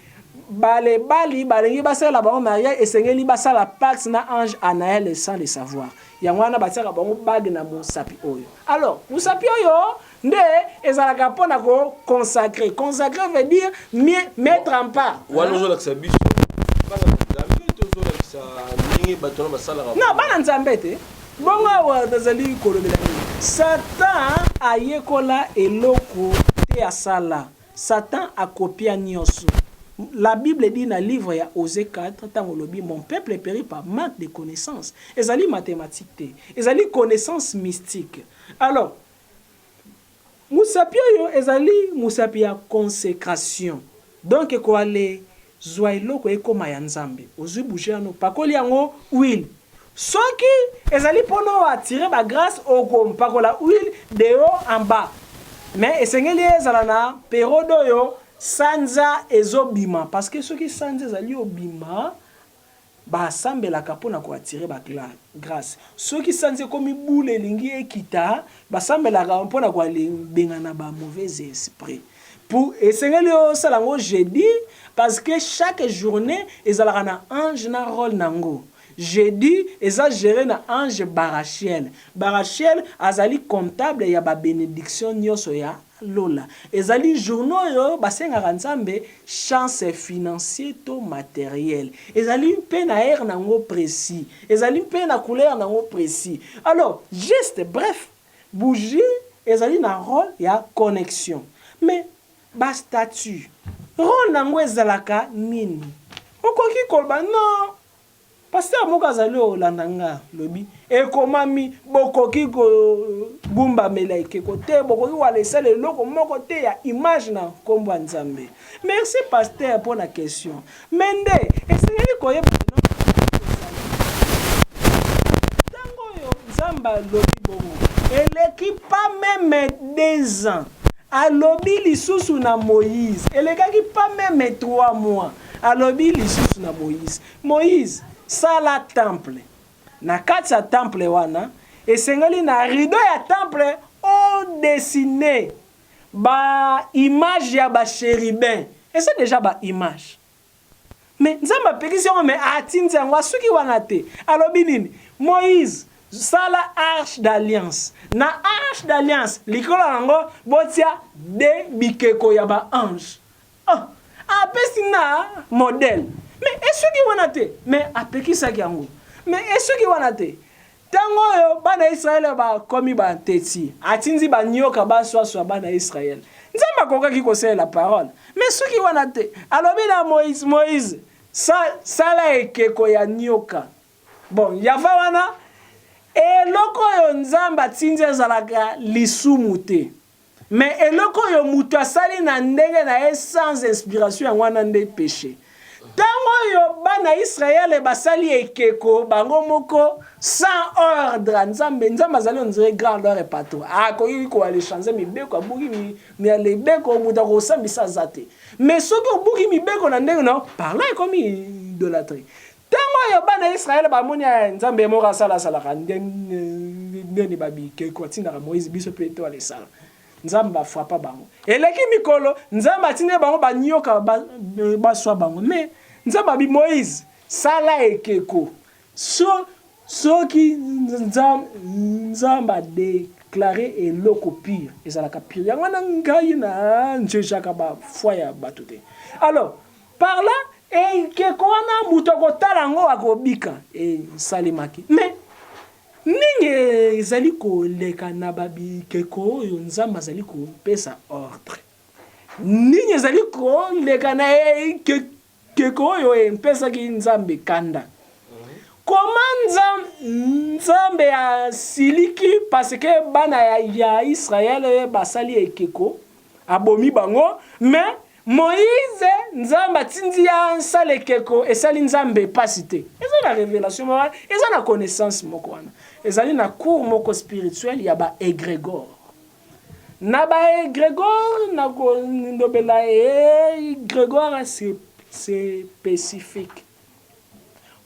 bali balingi basala ba mariage esengeli basala pacte na ange Anaël sans le savoir. Yango wana batiaka bango bague na musapi oyo. Alors musapi oyo nde ezalaka pona ko consacrer. Consacrer veut dire mettre en part. Wana zo la sabiso. Bana ça ningi batona basala non bana nzambe te bongo awa tozali kolobela Satan ayekola eloko te asala. Satan a copié nyonso. La Bible dit dans le livre ya Osée 4 tant lobi mon peuple périt par manque de connaissances. Ezali mathématique, ezali connaissance mystique. Alors musapia yo ezali musapia consécration. Donc ko ale zoilo ko ekoma ya nzambe. Ozu bouger pakoli yango huile. Soki ezali pono attirer ba grâce au kom pakola huile de haut en bas. Mais esengeli ezala na perodo yo sanza ezobima parce que ceux qui sanza ezali obima ba sambela kapona ko attirer ba grâce ceux qui sanza komi boule lingi ekita ba sambela kapona ko bengana ba mauvais esprit pour esengeli o salango jeudi parce que chaque journée ezala na ange na rôle nango. Jeudi exagéré na ange Barachiel. Barachiel azali comptable ya ba bénédiction nyoso ya lola. Ezali journaux yo basenga nzambe chance financier to matériel. Ezali mpe na air nango précis. Ezali mpe na couleur nango précis. Alors, juste bref, bougie ezali na rôle ya connexion. Mais ba statut rôle nango ezalaka nini? Okoki kolba non. Pasteur mokazali olandanga lobi ekomami bokoki ko bumba melaike kote bokoki wala esala eloko moko te ya image na kombo ya nzambe. Merci pasteur pour la question. Mende esengeli koyeba tango yo nzamba lobi bongo eleki pas même 2 ans alobi lisusu na Moïse elekaki pas même 3 mois alobi lisusu na Moïse. Moïse sala temple na kati ya temple wana esengeli na rideau ya temple o dessiné ba image ya ba chérubin et c'est déjà ba image mais nzamba pekisi on mais atindi yango asuki wana te alobi nini Moïse sala arche d'alliance na arche d'alliance likolo yango botia de bikeko ya ba ange apesi na modèle. Mais est-ce qui wana te? Mais apekisa yango. Mais est-ce qui wana te? Tango yo bana Israël ba komi ba teti. Atinzi ba nyoka ba swa bana Israël. Nzamba koka ki kosela la parole. Mais ce qui wana te? Alobi na Moïse sala ekeko ya nyoka. Bon, yava wana eloko yo nzamba tinzi ezalaka lisumu te. Mais eloko yo mutu asali na ndenge na sans inspiration wana nde péché. Tango yo bana Israël basali ekeko bango moko sans ordre nzambe azali on dirait grandeur et patron akoki ko aller changer mibeko abuki mi ale beko muta ko sambisa zate mais soki obuki mibeko na ndenge no parla comme idolâtrie. Tango yo bana Israël ba moni nzambe moko sala ndeni babi keko tinda Moïse biso pe to ale sala nzamba frappa bango eleki mikolo nzamba tine bango banyoka ba swa bango mais nzamba bi Moïse sala ekeko soki nzamba déclarer eloko pire ezalaka pire yango na ngai na njejaka ba foya batote. Alors par là ekeko wana mutoko talango akobika salimaki mais ninge ezali koleka na babikeko oyo nzamba azali kopesa ordre ninge ezali koleka na keko oyo empesaki nzambe kanda comment nzambe asiliki parce que bana ya Israël basali ekeko abomi bango mais Moïse nzamba tindi ya nsala ekeko esali nzambe pasi te. Eza la révélation morale, eza na connaissance moko wana. Ezali na cours moko spirituel ya ba égrégore. Na ba égrégore na ko ndobela égrégore c'est spécifique.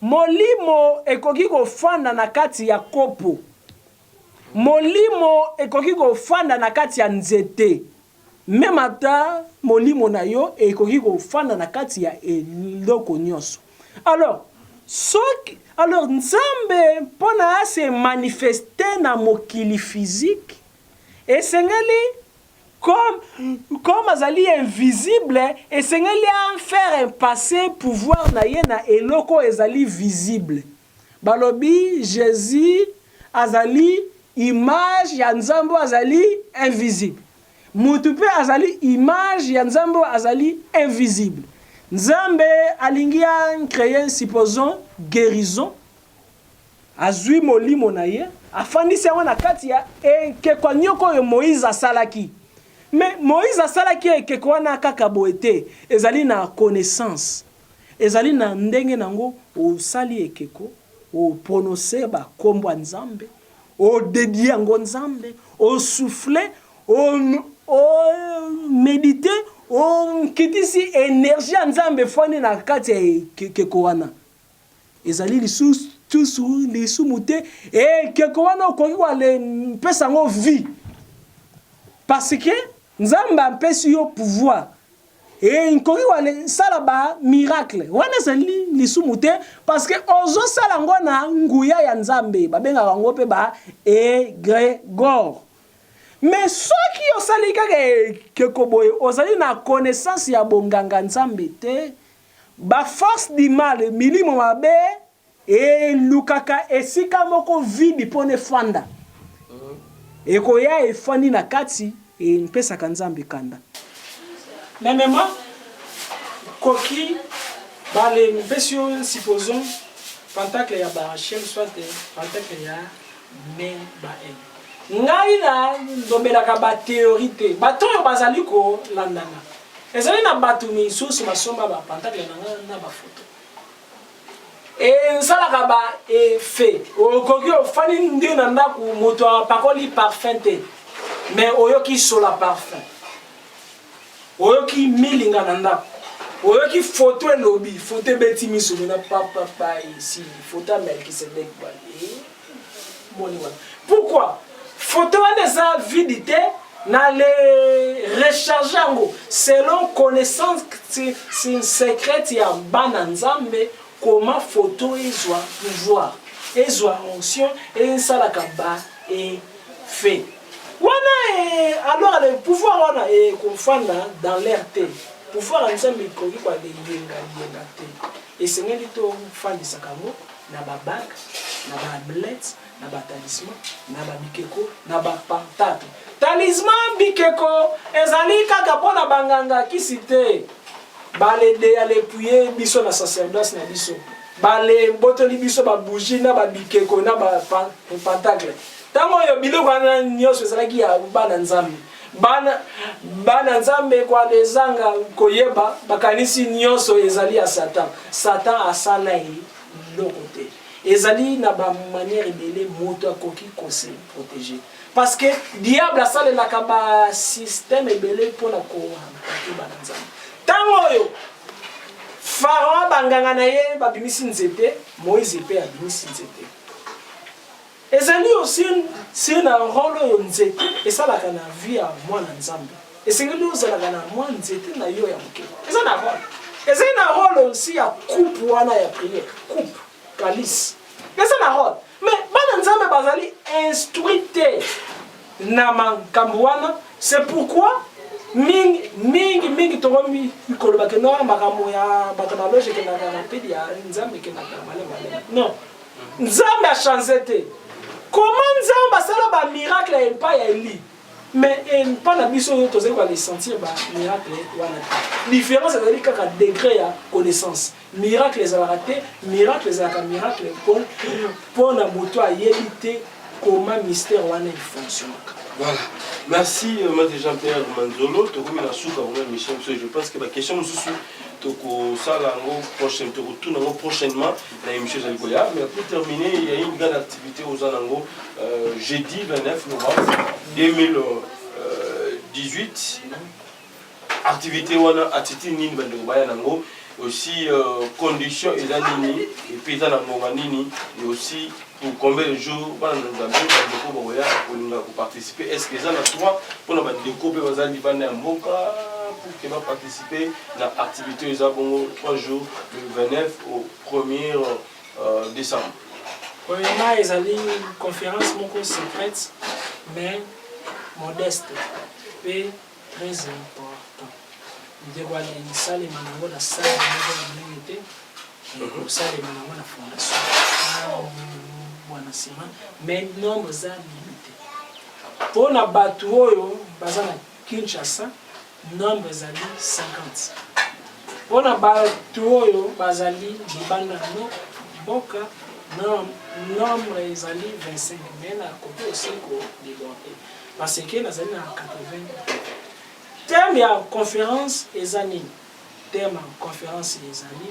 Molimo ekoki ko fanda na kati ya kopo. Molimo ekoki ko fanda na kati ya nzete. Même ata molimo na yo ekoki ko fanda na kati ya eloko nyonso. Alors nzambe pona se manifester na mokili physique esengeli comme azali invisible esengeli en faire passer pouvoir na ye na eloko ezali visible balobi Jésus azali image ya nzambe azali invisible mutu pe azali image ya nzambe azali invisible nzambe alingi créer supposons guérison azwi molimo na ye afandisi yango na kati ya ekeko nyoko oyo Moïse asalaki mais Moïse asalaki ekeko wana kaka boye te ezali na connaissance ezali na ndenge nango osali ekeko oprononcer bakombo ya nzambe odedie yango nzambe osouffle méditer okitisi énergie ya nzambe foni na kati ya ekeko wana ezali lisumu te ekeko wana okoki kopesa yango vie parce que nzambe apesi yo pouvoir nkoki sala ba miracle wana ezali lisumu te parce que ozosala yango na nguya ya nzambe babengaka yango mpe ba égrégore mais soki osali kaka ekeko boye ozali na connaissance ya bonganga nzambe te ba force du mal milimo mabe elukaka esika moko vidi pone fanda ekoya efandi na kati mpesaka nzambe kanda memema koki bale mpesi yo supposons pentacle ya barachel soit pentacle ya me ba ngai na ndobelaka bathéorie te bato oyo bazali kolandana ezali na bato misusu basomba bapentacle na bafoto nsalaka ba effet okoki ofani nde na ndako moto apakoli parfum te mais oyoki sola parfum oyoki milinga na ndako oyoki photo elobi photo ebeti miso na papa ici photo Melkisedek moni wana pourquoi photo wana eza vide te na le recharge yango selon connaissance secrète ya bana nzambe comment photo ezwa pouvoir ezwa onction esalaka ba effet wana alors le pouvoir wana ekofanda dans l'air te pouvoir ya nzambe ekoki koyenga te esengeli tofandisaka yango na babak na baamulete na batalisman na babikeko na bapantatre talisman bikeko ezali kaka mpo na banganga kisi te balede alepuye biso na sacerdoce na biso bale botoli biso babougie na babikeko na bapantatre ntango oyo biloko wana nyonso ezalaki ya bana nzambe bana nzambe kwalezanga koyeba bakanisi nyonso ezali ya satan asala eloko te ezali na bamanière ebele moto akoki kose protéger parce que diable asalelaka basystème ebele mpona koatake bana nzambe ntango oyo pharaon banganga na ye babimisi nzete moïse mpe abimisi nzete ezali aussi na rôle oyo nzete esalaka na vie ya mwana nzambe esengeli ozalaka na mwa nzete na yo ya moke eza na rôle ezali na rôle aussi ya coupe wana ya prière coupe calice eza na rôle mais bana nzambe bazali instruit te na makambo wana c'est pourquoi mingi tokomi kolobake no makambo ya bato baloge ekendaka na pedi ya nzambe ekendaka malema non nzambe achange te comment nzambe asala bamiracle ya epai ya eli mais mpa na biso oyo tozali kolesentir bamiracle wana te différence ezali kaka degré ya connaissance miracle ezalaka te miracle ezalaka miracle mpona moto ayebi te comment mystère wana efonctionnaka. Voilà. Merci, Maître Jean-Pierre Manzolo. Je pense que la question nous suit. Prochainement la émission Zalikoya. Mais pour terminer, il y a une grande activité aux Anango jeudi 29 novembre 2018. Activité wana atiti nini bandobaya nango aussi conditions et nini et puis dans nini et aussi pour combien de jours bana nzambe boya pour participer est-ce que ça na trois pour na bandeko pe bazali bana ya mboka pour que va participer na activité les abongo 3 jours du 29 au 1er décembre. Premièrement, ils allaient une conférence moko secrète mais modeste et très important. Ndeko alisalema nango na sala moko ya monene te kosalema nango na fondation bwana sima mais nombre eza limité mpo na bato oyo baza na Kinshasa nombre ezali 50 mpo na bato oyo bazali libanda no mboka nombre ezali 25 mais na kote aussi kodéborde parce que nazali na 80. Thème ya conférence ezali thème ya conférence ezali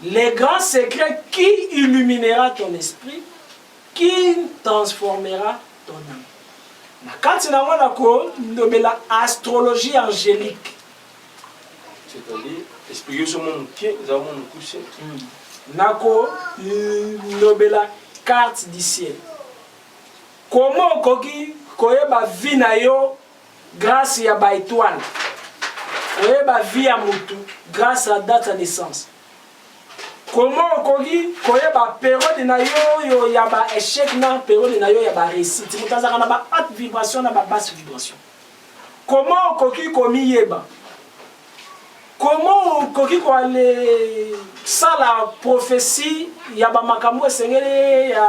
les grands secrets qui illuminera ton esprit, qui transformera ton âme. Na kati na wana ko ndobela astrologie angélique. C'est-à-dire expliquer sur mon pied, nous avons mon coucher. Nako ndobela carte du ciel. Comment koki koyeba vie na yo grâce ya ba étoile. Koyeba vie ya mutu grâce à date de naissance. Comment koki koyeba période na yo ya ba échec na période na yo ya ba réussite. Mutazaka na ba haute vibration na ba basse vibration. Comment koki komi yeba. Comment koki ko aller ça la prophétie ya ba makambo esengeli ya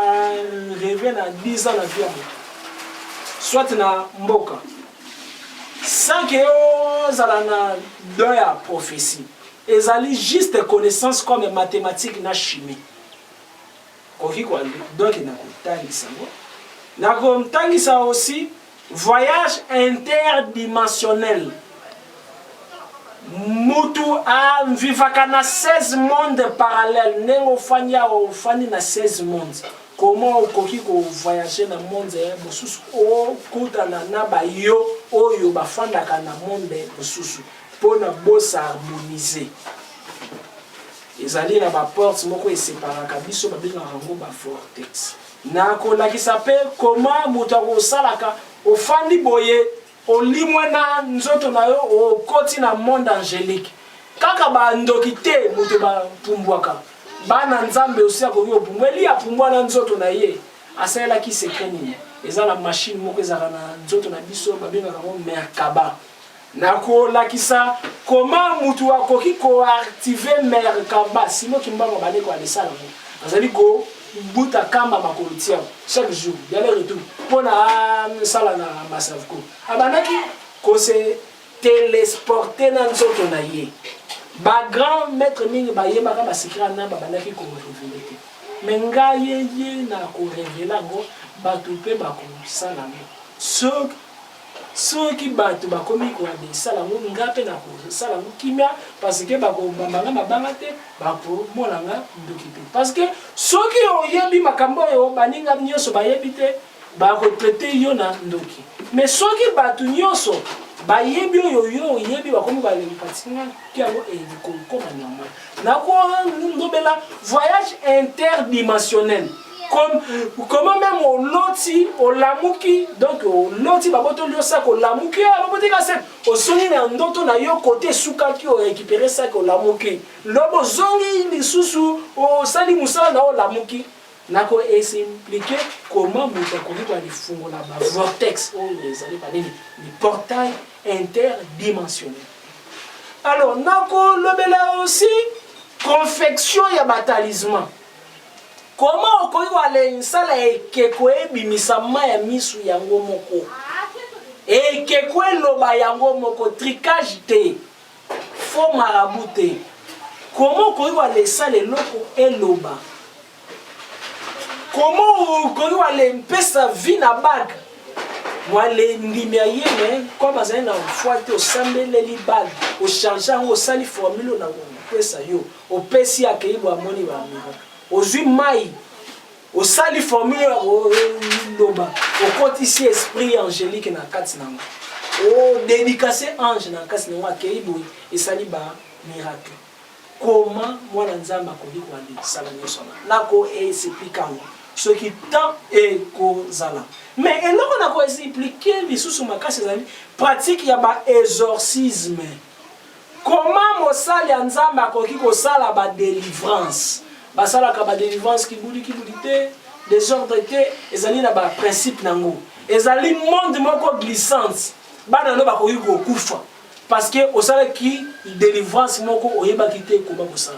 rêver na 10 ans na vie. Soit na mboka. Sans que yo zala na don ya prophétie. Ezali juste connaissance comme mathématiques na chimie. Koki ko donc na kotangisa ngo. Na kotangisa aussi voyage interdimensionnel. Mutu a vivaka na 16 mondes parallèles. Nengo fanya ofani na 16 mondes. Comment okoki ko voyager na monde mosusu o kutana na ba yo oyo bafandaka na monde mosusu pona bosa harmoniser. Ezali na ba porte moko eseparaka biso babengaka yango ba vortex. Na kolakisa pe comment mutu akosalaka ofandi boye olimwe na nzoto na yo okoti na monde angélique. Kaka ba ndoki te mutu ba pumbwaka. Bana nzambe aussi akoki opumbweli apumbwa na nzoto na ye asalelaki secret nini eza na machine moko ezaka na nzoto na biso babengaka yango Merkaba. Nakolakisa koma mutu akoki koactive Merkaba sino kimbango bandeko alesala ngo azali ko buta kamba makolo tia chaque jour d'aller retour mpona sala na Masavko abanaki ko se téléporter na nzoto na ye. Ba grand maître mingi ba yebaka ba secret na ba bandaki ko révéler te. Mais nga ye na ko révéler ngo bato pe ba ko sala ngo. Soki bato ba komi ko de sala ngo nga pe na ko sala ngo kimia parce que ba ko bambanga mabanga te ba po molanga ndoki pe. Parce que soki oyebi makambo yo baninga nyoso ba yebite ba ko traiter yo na ndoki. Mais soki bato nyoso ba yebi yo yebi ba komi ba le patinga ki alo e ko na normal. Na ko ndobela voyage interdimensionnel. Comment même au loti au lamuki donc au loti baboto liosa ko lamuki babotika se au soni na ndoto na yo côté suka ki o récupérer ça ko lamuki lobo zongi lisusu au sali musala na o lamuki nako expliquer comment muta ko ko ali fungo la ba vortex o les allez parler les portails interdimensionnels. Alors nako lobela aussi confection ya batalisman. Comment okoki wale nsala ekeko ebimisa ma ya misu yango moko ekeko eloba yango moko tricage te faux marabout te. Comment okoki wale sala eloko eloba comment okoki wale mpesa vie na bague wale ndimi ya yeme comme azali na foi te osambeleli bague ochange yango osali formule na kopesa yo opesi akeyibwa amoni bamira ozwi mai osali formule loba okotisi esprit angélique na kati nango o dédicace ange na kati nango akeyibwa esali ba miracle. Comment mwana nzamba akoki koali sala nyonso nako expliquer ngo soki tant ekozala mais eloko nako expliquer lisusu makasi ezali pratique ya ba exorcisme. Comment mosali ya nzambe akoki kosala ba délivrance basalaka ba délivrance kibuli te désordre te ezali na ba principe nango ezali monde moko glissante bana no bakoki kokufa parce que osalaki délivrance moko oyebaki te koba kosala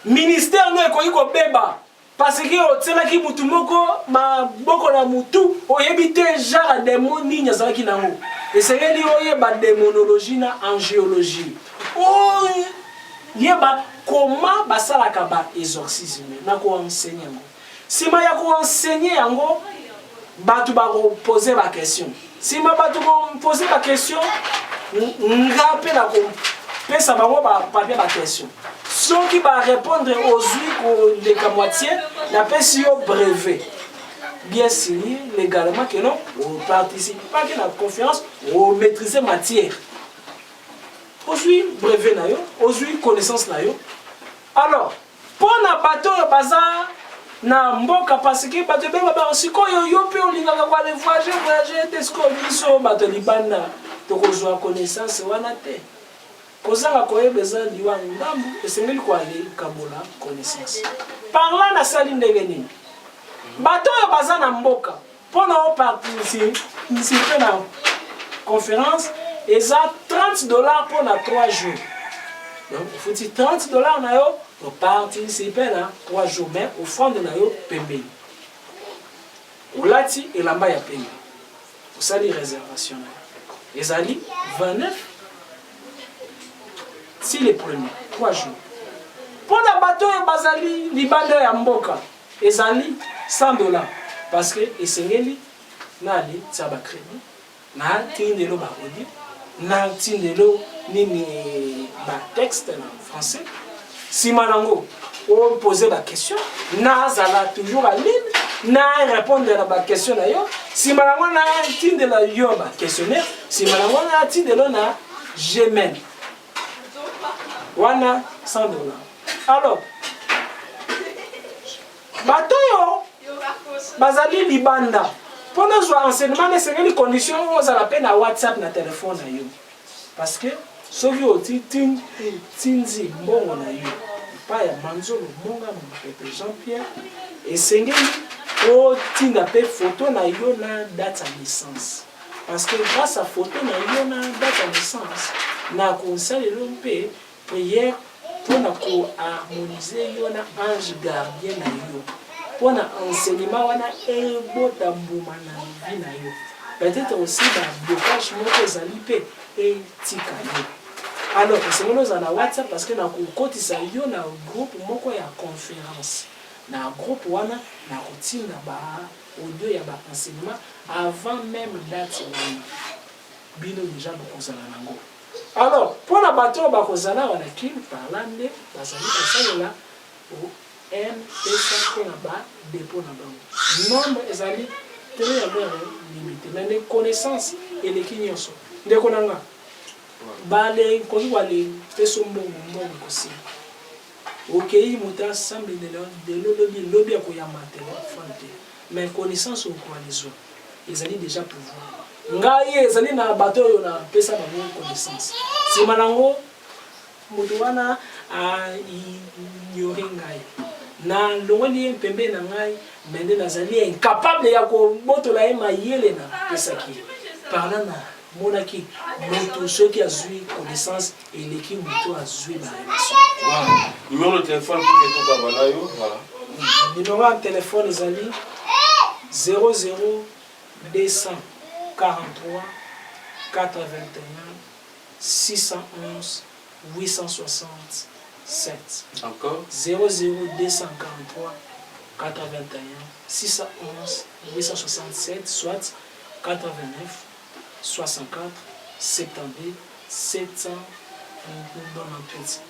ministère no ekoki kobeba parce que otielaki mutu moko maboko na mutu oyebi te genre démon nini azalaki nango esengeli oyeba démonologie na angéologie oyeba comment basalaka ba exorcisme na koenseigner yango sima ya koenseigner yango bato bakoposer ba question sima bato koposer ba question nga mpe na kopesa bango bapapie ba question soki barépondre ozwi koleka moitié napesi yo brevet bien signé légalement que non oparticipaki na conférence omaîtrise matière ozwi brevet na yo ozwi connaissance na yo alors mpo na bato oyo baza na mboka parce que bato ebenge basikoyo yo mpe olingaka kwale voyage te sikoyo biso bato libanda tokozwa connaissance wana te kozanga koyeba eza liwa ndambu esengeli koale kabola connaissance parla nasali ndenge nini bato oyo baza na mboka mpona oparticipe na conférence eza $30 pour na 3 jours donc ifuti $30 na yo oparticipe na 3 jours mais ofrande na yo pembeni olati elamba ya pembe osali réservation na yo ezali 29 si les premiers 3 jours pour na bato oyo bazali libanda ya mboka ezali $100 parce que esengeli nali tia bacrédit na tindelo barodi na tindelo nini batexte na français sima nango opose baquestion nazala toujours en ligne na répondre na baquestion na yo sima nango na tindela yo baquestionnaire sima nango na tindelo na Gmail wana $100 alors bato yo bazali libanda mpona zwa enseignement nesengeli condition ozala mpe na WhatsApp na telefone na yo parce que soki otindi mbongo na yo epai ya manzolo mbonga mopepe Jean-Pierre esengeli otinda mpe photo na yo na date ya naissance parce que grâce à photo na yo na date ya naissance na kosalelo mpe prière mpona koharmonize yo na ange gardien na yo mpona enseignement wana ebota mbuma na vie na yo peut-être aussi bablocage moko ezali mpe etika yo alors esengeli oza na WhatsApp parce que na kokotisa yo na groupe moko ya conférence na groupe wana na kotinda audio ya enseignement avant même date wana bino déjà bokozala nango alors mpona bato oyo bakozala wana kili parla nde bazali kosalela mpesa mpona badépôt na bango nombre ezali tele ya bere limité mais nde connaissance eleki nyonso ndeko na nga bale koki wale peso mbongo kosila okei moto asambelelo delo lobi akoyamba telefone te mais connaissance okoalizwa ezali déjà pouvoir ngai ezali na bato oyo napesa bango connaissance nsima nango moto wana ignore ngai na longoli ye pembe na ngai mais nde nazali incapable ya kobotola ye mayele na pesaki parla na monaki moto soki azwi connaissance eleki moto azwi barelation numéro de téléphone pour que tout kabana yo voilà numéro ya téléphone ezali 00 243 421 611 867 encore 00 243 421 611 867 soit 89 64 72 798.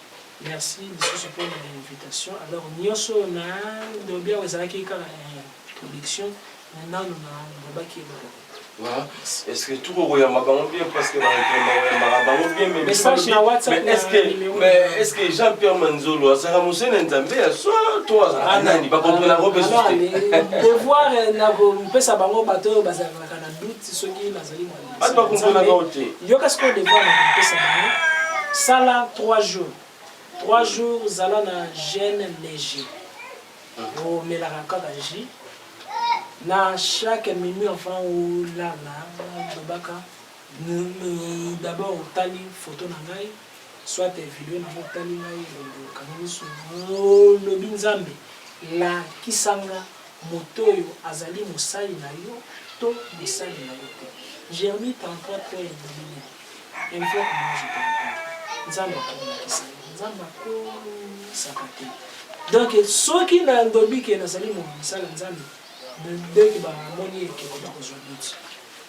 Merci pour l'invitation. Alors, nous avons bien introduction. Maintenant, nous avons voilà. Est-ce que tout le monde bien parce que mais est-ce que Jean-Pierre Manzolo ça ramosé n'entendait soit toi anani pas comprendre la robe devoir na mpesa bango bato bazalaka na doute soki nazali mwana pas comprendre la robe yo qu'est-ce qu'on devoir na mpesa bango sala 3 jours zala na gêne léger o melaka kaka ji na chaque minute enfin ou là babaka d'abord otali photo na ngai soit vidéo na otali ngai kanoni so lobi nzambe la kisanga moto oyo azali mosali na yo to mosali na yo te. Jérémie 33 point et une fois que moi je te nzambe akomisa nzambe akomisaka te. Donc soki na ndobi ke nazali mosala nzambe ndenge bamoni ekeko bakozwa buti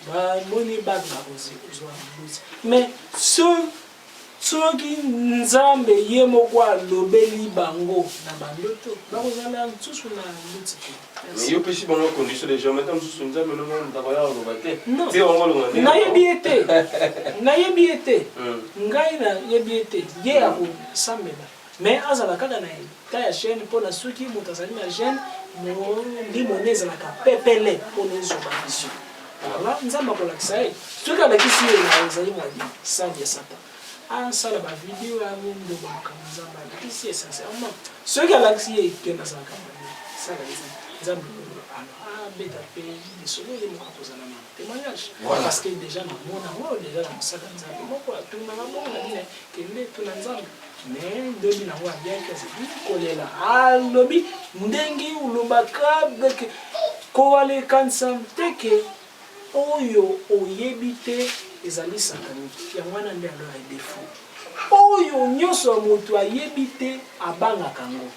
bamoni bato bakozwa buti mais soki nzambe ye moko alobeli bango na bandoto bakozala nsusu na buti te. Mais yo pesi bango condition de jamais tam susu nzambe no mo ndako ya loba te. Te ongo lo ngane. Nayebi ete. Ngai na yebi ete ye ako sambela. Mais azala kaka na ta ya chaîne pour la soki moto azali na chaîne ndi moneza na ka pepele pour les opérations. Voilà, nzamba ko lakisa ye. Soki alakisi ye na azali mwadi sandi ya satan. Sala ba vidéo ya ndo ba kamzamba lakisi ye sincèrement. Soki alakisi ye kenda sa kamera. Sala nzamba beta pe de solo de mo kozana na témoignage. Parce que déjà na mona mo déjà na sala nzamba moko tuna na mona dine kende tuna nzamba. Mais ndobi na wa bien que c'est kolela alobi ndengi ulobaka beke ko wale kansa teke oyo oyebite ezali satanique ya mwana nde alo ya défaut oyo nyoso moto ayebite abanga kango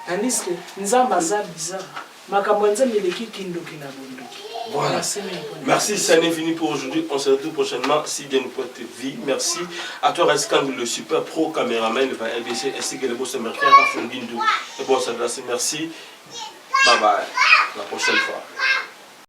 tandis que nzamba za bizarre makambo nzambe leki kindoki na bondoki. Voilà. Merci, ça n'est fini pour aujourd'hui. On se retrouve prochainement si bien nous te vie. Merci à toi, Rescang, le super pro caméraman, le LBC, ainsi que le boss américain, Rafon Guindou. Et bon, ça merci. Bye bye. La prochaine fois.